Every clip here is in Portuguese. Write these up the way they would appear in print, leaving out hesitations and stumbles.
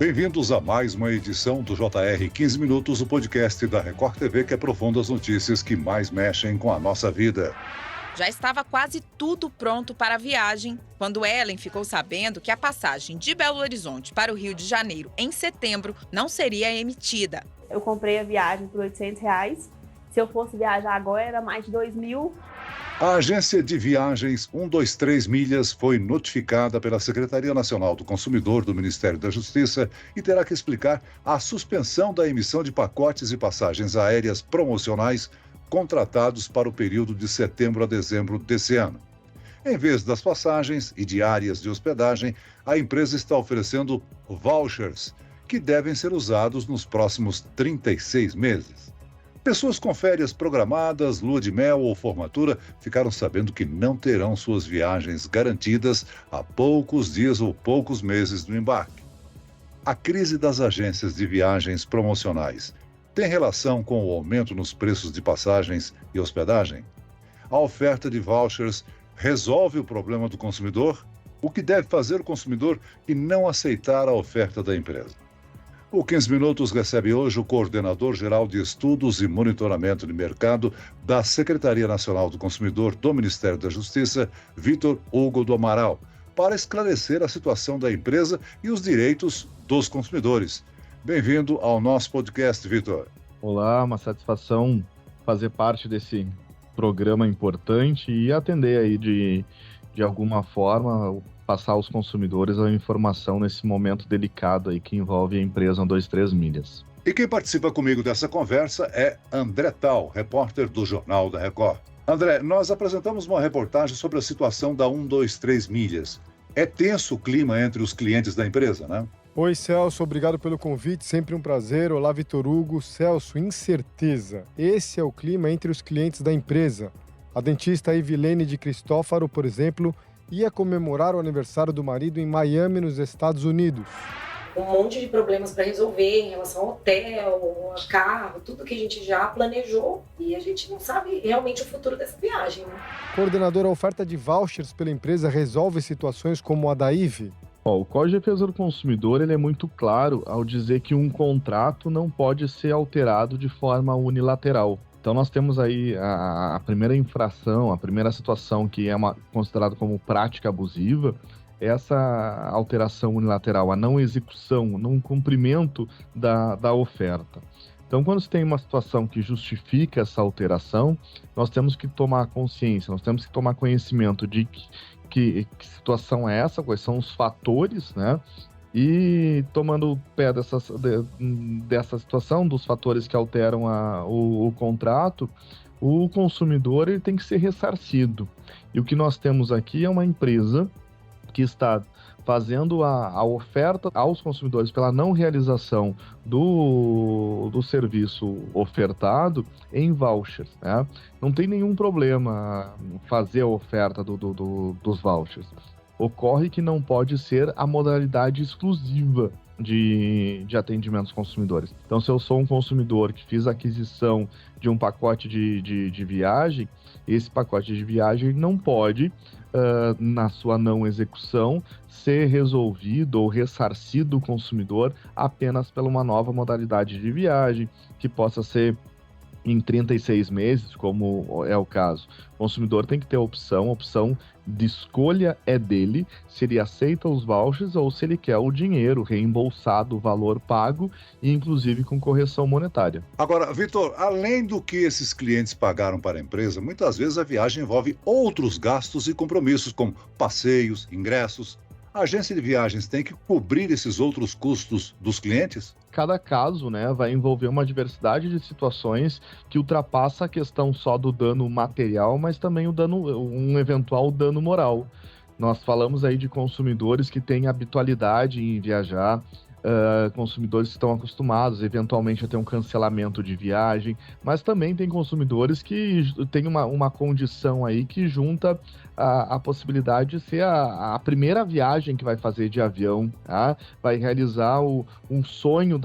Bem-vindos a mais uma edição do JR 15 Minutos, o podcast da Record TV que aprofunda as notícias que mais mexem com a nossa vida. Já estava quase tudo pronto para a viagem, quando Ellen ficou sabendo que a passagem de Belo Horizonte para o Rio de Janeiro em setembro não seria emitida. Eu comprei a viagem por R$800. Se eu fosse viajar agora, era mais de 2.000. A agência de viagens 123 Milhas foi notificada pela Secretaria Nacional do Consumidor do Ministério da Justiça e terá que explicar a suspensão da emissão de pacotes e passagens aéreas promocionais contratados para o período de setembro a dezembro desse ano. Em vez das passagens e diárias de hospedagem, a empresa está oferecendo vouchers, que devem ser usados nos próximos 36 meses. Pessoas com férias programadas, lua de mel ou formatura ficaram sabendo que não terão suas viagens garantidas a poucos dias ou poucos meses do embarque. A crise das agências de viagens promocionais tem relação com o aumento nos preços de passagens e hospedagem? A oferta de vouchers resolve o problema do consumidor? O que deve fazer o consumidor que não aceitar a oferta da empresa? O 15 Minutos recebe hoje o coordenador-geral de Estudos e Monitoramento de Mercado da Secretaria Nacional do Consumidor do Ministério da Justiça, Vitor Hugo do Amaral, para esclarecer a situação da empresa e os direitos dos consumidores. Bem-vindo ao nosso podcast, Vitor. Olá, uma satisfação fazer parte desse programa importante e atender aí de alguma forma, passar aos consumidores a informação nesse momento delicado aí que envolve a empresa 123 Milhas. E quem participa comigo dessa conversa é André Tal, repórter do Jornal da Record. André, nós apresentamos uma reportagem sobre a situação da 123 Milhas. É tenso o clima entre os clientes da empresa, né? Oi, Celso, obrigado pelo convite, sempre um prazer. Olá, Vitor Hugo. Celso, incerteza. Esse é o clima entre os clientes da empresa. A dentista Evilene de Cristófaro, por exemplo, ia comemorar o aniversário do marido em Miami, nos Estados Unidos. Um monte de problemas para resolver em relação ao hotel, a carro, tudo que a gente já planejou e a gente não sabe realmente o futuro dessa viagem, né? Coordenadora, a oferta de vouchers pela empresa resolve situações como a da IVE? O Código de Defesa do Consumidor ele é muito claro ao dizer que um contrato não pode ser alterado de forma unilateral. Então nós temos aí a primeira infração, a primeira situação que é considerada como prática abusiva, essa alteração unilateral, a não execução, não cumprimento da oferta. Então quando se tem uma situação que justifica essa alteração, nós temos que tomar consciência, nós temos que tomar conhecimento de que situação é essa, quais são os fatores, né? E tomando o pé dessa situação, dos fatores que alteram o contrato, o consumidor ele tem que ser ressarcido. E o que nós temos aqui é uma empresa que está fazendo a oferta aos consumidores pela não realização do serviço ofertado em vouchers, né? Não tem nenhum problema fazer a oferta dos vouchers. Ocorre que não pode ser a modalidade exclusiva de atendimento aos consumidores. Então, se eu sou um consumidor que fiz a aquisição de um pacote de viagem, esse pacote de viagem não pode, na sua não execução, ser resolvido ou ressarcido o consumidor apenas pela uma nova modalidade de viagem, que possa ser em 36 meses, como é o caso. O consumidor tem que ter a opção de escolha é dele, se ele aceita os vouchers ou se ele quer o dinheiro reembolsado, o valor pago, e inclusive com correção monetária. Agora, Vitor, além do que esses clientes pagaram para a empresa, muitas vezes a viagem envolve outros gastos e compromissos, como passeios, ingressos. A agência de viagens tem que cobrir esses outros custos dos clientes? Cada caso, né, vai envolver uma diversidade de situações que ultrapassa a questão só do dano material, mas também um eventual dano moral. Nós falamos aí de consumidores que têm habitualidade em viajar, consumidores que estão acostumados eventualmente a ter um cancelamento de viagem, mas também tem consumidores que têm uma condição aí que junta a possibilidade de ser a primeira viagem que vai fazer de avião, tá? Vai realizar um sonho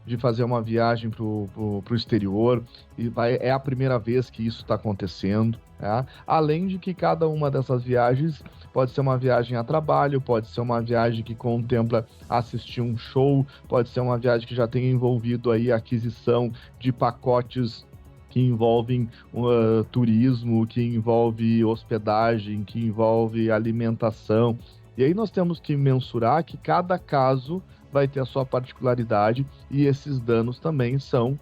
de fazer uma viagem para o exterior, e é a primeira vez que isso está acontecendo. Tá? Além de que cada uma dessas viagens pode ser uma viagem a trabalho, pode ser uma viagem que contempla assistir um show, pode ser uma viagem que já tenha envolvido aí a aquisição de pacotes que envolvem turismo, que envolve hospedagem, que envolve alimentação. E aí nós temos que mensurar que cada caso vai ter a sua particularidade e esses danos também são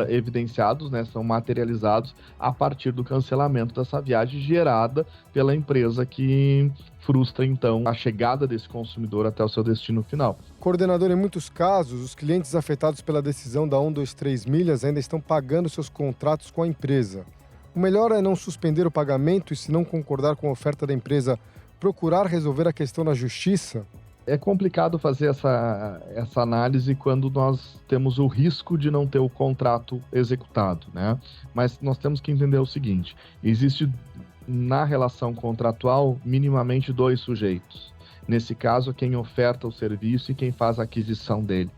evidenciados, né, são materializados a partir do cancelamento dessa viagem gerada pela empresa que frustra, então, a chegada desse consumidor até o seu destino final. Coordenador, em muitos casos, os clientes afetados pela decisão da 123 Milhas ainda estão pagando seus contratos com a empresa. O melhor é não suspender o pagamento e, se não concordar com a oferta da empresa, procurar resolver a questão na justiça? É complicado fazer essa análise quando nós temos o risco de não ter o contrato executado, né? Mas nós temos que entender o seguinte: existe na relação contratual minimamente 2 sujeitos. Nesse caso, quem oferta o serviço e quem faz a aquisição dele.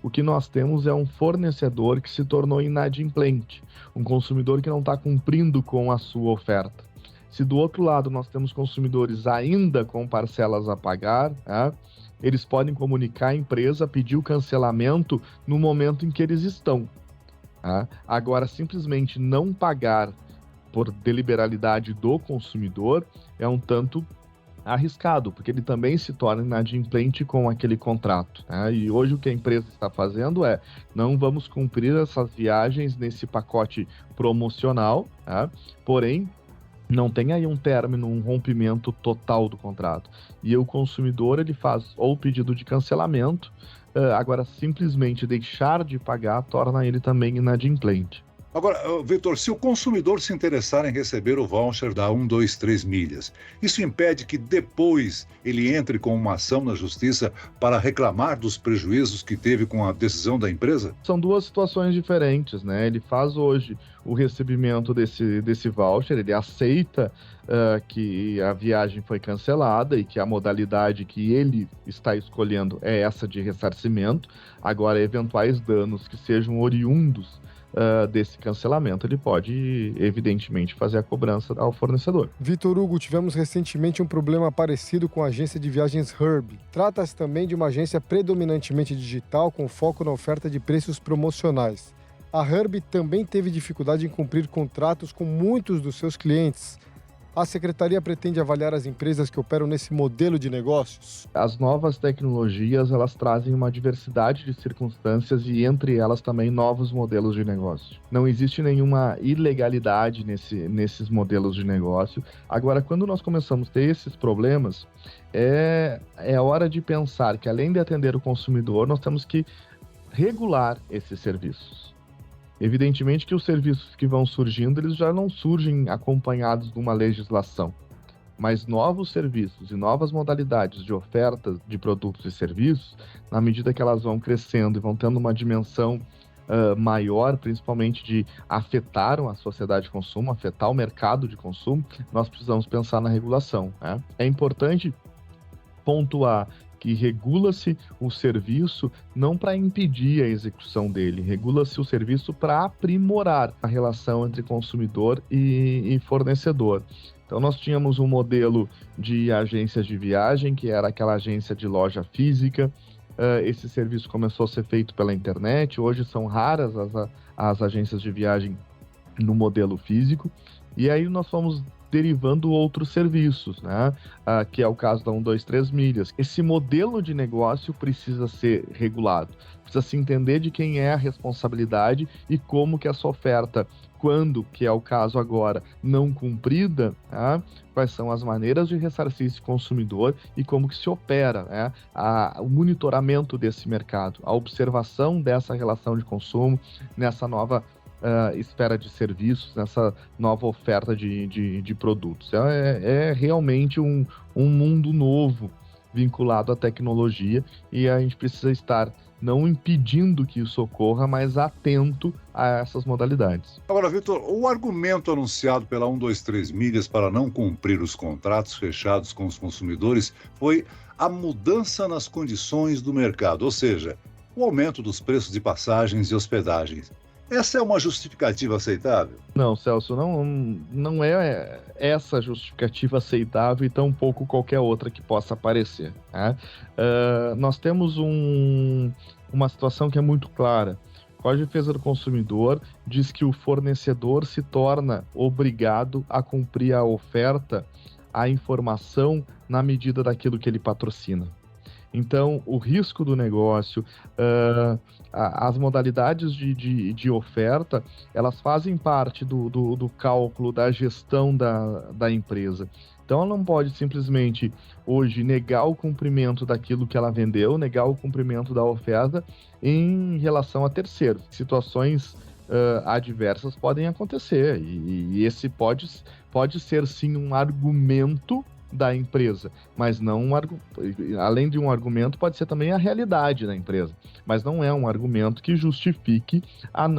O que nós temos é um fornecedor que se tornou inadimplente, um consumidor que não está cumprindo com a sua oferta. Se do outro lado nós temos consumidores ainda com parcelas a pagar, né, eles podem comunicar à empresa, pedir o cancelamento no momento em que eles estão. Tá? Agora, simplesmente não pagar por deliberalidade do consumidor é um tanto arriscado, porque ele também se torna inadimplente com aquele contrato. Né? E hoje o que a empresa está fazendo é: não vamos cumprir essas viagens nesse pacote promocional, tá? Porém, não tem aí um término, um rompimento total do contrato. E o consumidor, ele faz ou pedido de cancelamento, agora simplesmente deixar de pagar torna ele também inadimplente. Agora, Vitor, se o consumidor se interessar em receber o voucher da 123 Milhas, isso impede que depois ele entre com uma ação na justiça para reclamar dos prejuízos que teve com a decisão da empresa? São 2 situações diferentes, né? Ele faz hoje o recebimento desse voucher, ele aceita que a viagem foi cancelada e que a modalidade que ele está escolhendo é essa de ressarcimento. Agora, eventuais danos que sejam oriundos desse cancelamento, ele pode, evidentemente, fazer a cobrança ao fornecedor. Vitor Hugo, tivemos recentemente um problema parecido com a agência de viagens Herb. Trata-se também de uma agência predominantemente digital com foco na oferta de preços promocionais. A Herb também teve dificuldade em cumprir contratos com muitos dos seus clientes. A Secretaria pretende avaliar as empresas que operam nesse modelo de negócios? As novas tecnologias, elas trazem uma diversidade de circunstâncias e, entre elas, também novos modelos de negócio. Não existe nenhuma ilegalidade nesses modelos de negócio. Agora, quando nós começamos a ter esses problemas, é hora de pensar que, além de atender o consumidor, nós temos que regular esses serviços. Evidentemente que os serviços que vão surgindo, eles já não surgem acompanhados de uma legislação, mas novos serviços e novas modalidades de oferta de produtos e serviços, na medida que elas vão crescendo e vão tendo uma dimensão maior, principalmente de afetar a sociedade de consumo, afetar o mercado de consumo, nós precisamos pensar na regulação, né? É importante pontuar que regula-se o serviço não para impedir a execução dele, regula-se o serviço para aprimorar a relação entre consumidor e fornecedor. Então, nós tínhamos um modelo de agências de viagem, que era aquela agência de loja física. Esse serviço começou a ser feito pela internet. Hoje são raras as agências de viagem no modelo físico. E aí nós fomos derivando outros serviços, né? Que é o caso da 123 Milhas. Esse modelo de negócio precisa ser regulado, precisa se entender de quem é a responsabilidade e como que essa oferta, quando, que é o caso agora, não cumprida, né? Quais são as maneiras de ressarcir esse consumidor e como que se opera, né? O monitoramento desse mercado, a observação dessa relação de consumo nessa nova esfera de serviços, nessa nova oferta de produtos. É realmente um mundo novo vinculado à tecnologia e a gente precisa estar não impedindo que isso ocorra, mas atento a essas modalidades. Agora, Vitor, o argumento anunciado pela 123 Milhas para não cumprir os contratos fechados com os consumidores foi a mudança nas condições do mercado, ou seja, o aumento dos preços de passagens e hospedagens. Essa é uma justificativa aceitável? Não, Celso, não é essa justificativa aceitável e tampouco qualquer outra que possa aparecer, né? Nós temos uma situação que é muito clara. O Código de Defesa do Consumidor diz que o fornecedor se torna obrigado a cumprir a oferta, a informação na medida daquilo que ele patrocina. Então, o risco do negócio, as modalidades de oferta, elas fazem parte do cálculo da gestão da empresa. Então, ela não pode simplesmente, hoje, negar o cumprimento daquilo que ela vendeu, negar o cumprimento da oferta em relação a terceiros. Situações adversas podem acontecer, e esse pode ser, sim, um argumento da empresa, mas não além de um argumento, pode ser também a realidade da empresa, mas não é um argumento que justifique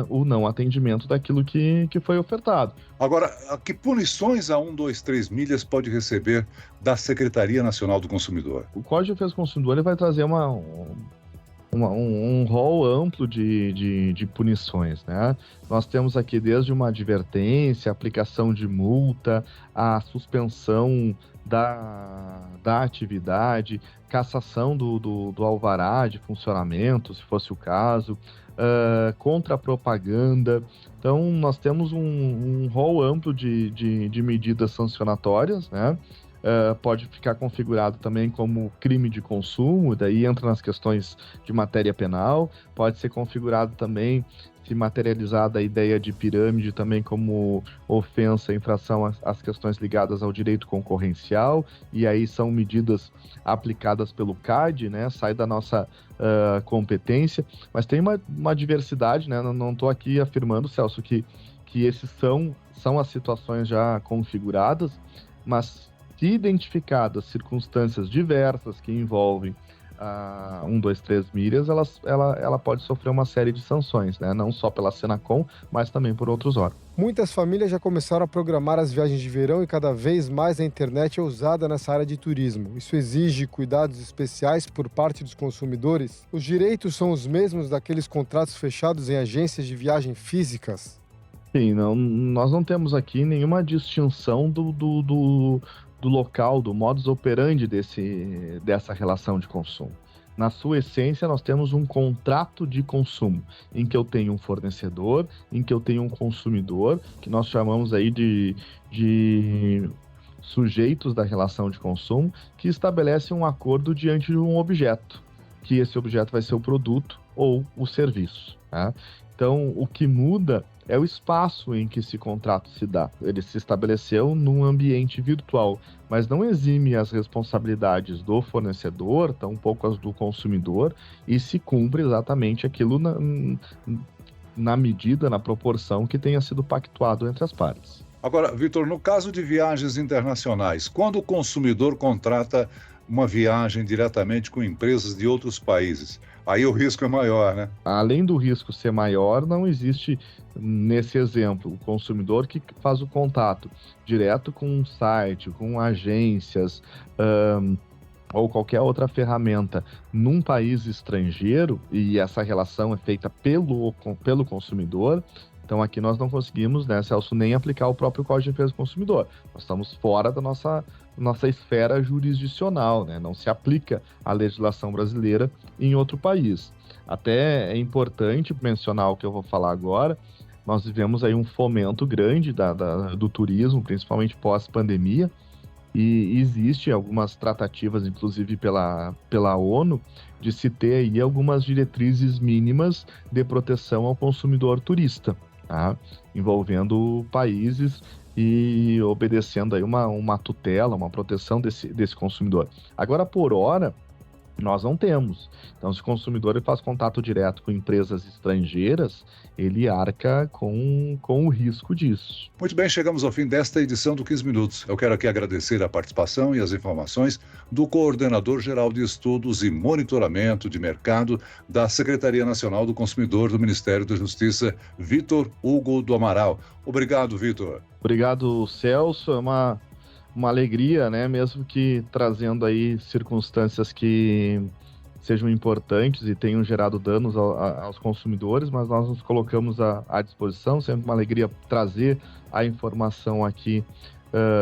o não atendimento daquilo que foi ofertado. Agora, que punições a 123 milhas pode receber da Secretaria Nacional do Consumidor? O Código de Defesa do Consumidor ele vai trazer um rol amplo de punições, né? Nós temos aqui desde uma advertência, aplicação de multa, a suspensão da atividade, cassação do alvará de funcionamento, se fosse o caso, contra a propaganda. Então, nós temos um rol amplo de medidas sancionatórias, né? Pode ficar configurado também como crime de consumo, daí entra nas questões de matéria penal, pode ser configurado também, se materializada a ideia de pirâmide, também como ofensa, infração às questões ligadas ao direito concorrencial, e aí são medidas aplicadas pelo CAD, né? Sai da nossa competência, mas tem uma diversidade, né? Não estou aqui afirmando, Celso, que esses são as situações já configuradas, mas se identificadas circunstâncias diversas que envolvem 123 milhas, ela pode sofrer uma série de sanções, né? Não só pela Senacom, mas também por outros órgãos. Muitas famílias já começaram a programar as viagens de verão e cada vez mais a internet é usada nessa área de turismo. Isso exige cuidados especiais por parte dos consumidores? Os direitos são os mesmos daqueles contratos fechados em agências de viagem físicas? Sim, nós não temos aqui nenhuma distinção do local, do modus operandi dessa relação de consumo. Na sua essência, nós temos um contrato de consumo, em que eu tenho um fornecedor, em que eu tenho um consumidor, que nós chamamos aí de sujeitos da relação de consumo, que estabelecem um acordo diante de um objeto, que esse objeto vai ser o produto ou o serviço, tá? Então, o que muda é o espaço em que esse contrato se dá. Ele se estabeleceu num ambiente virtual, mas não exime as responsabilidades do fornecedor, tampouco as do consumidor, e se cumpre exatamente aquilo na medida, na proporção que tenha sido pactuado entre as partes. Agora, Vitor, no caso de viagens internacionais, quando o consumidor contrata uma viagem diretamente com empresas de outros países, aí o risco é maior, né? Além do risco ser maior, não existe, nesse exemplo, o consumidor que faz o contato direto com um site, com agências, ou qualquer outra ferramenta num país estrangeiro, e essa relação é feita pelo consumidor. Então aqui nós não conseguimos, né, Celso, nem aplicar o próprio Código de Defesa do Consumidor. Nós estamos fora da nossa esfera jurisdicional, né? Não se aplica a legislação brasileira em outro país. Até é importante mencionar o que eu vou falar agora. Nós vivemos aí um fomento grande do turismo, principalmente pós-pandemia, e existe algumas tratativas, inclusive pela ONU, de se ter aí algumas diretrizes mínimas de proteção ao consumidor turista, tá? Envolvendo países e obedecendo aí uma tutela, uma proteção desse consumidor. Agora, por hora, nós não temos. Então, se o consumidor ele faz contato direto com empresas estrangeiras, ele arca com o risco disso. Muito bem, chegamos ao fim desta edição do 15 Minutos. Eu quero aqui agradecer a participação e as informações do Coordenador-Geral de Estudos e Monitoramento de Mercado da Secretaria Nacional do Consumidor do Ministério da Justiça, Vitor Hugo do Amaral. Obrigado, Vitor. Obrigado, Celso. É uma alegria, né? Mesmo que trazendo aí circunstâncias que sejam importantes e tenham gerado danos aos consumidores, mas nós nos colocamos à disposição. Sempre uma alegria trazer a informação aqui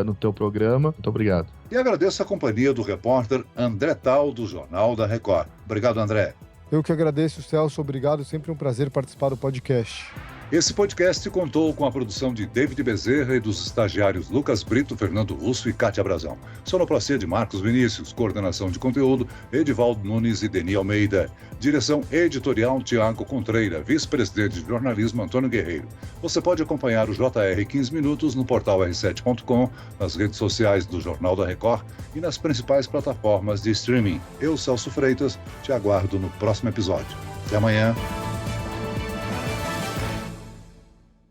no teu programa. Muito obrigado. E agradeço a companhia do repórter André Tal, do Jornal da Record. Obrigado, André. Eu que agradeço, Celso. Obrigado. Sempre um prazer participar do podcast. Esse podcast contou com a produção de David Bezerra e dos estagiários Lucas Brito, Fernando Russo e Kátia Brazão. Sonoplastia de Marcos Vinícius, coordenação de conteúdo, Edivaldo Nunes e Deni Almeida. Direção editorial, Tiago Contreira, vice-presidente de jornalismo, Antônio Guerreiro. Você pode acompanhar o JR 15 Minutos no portal r7.com, nas redes sociais do Jornal da Record e nas principais plataformas de streaming. Eu, Celso Freitas, te aguardo no próximo episódio. Até amanhã.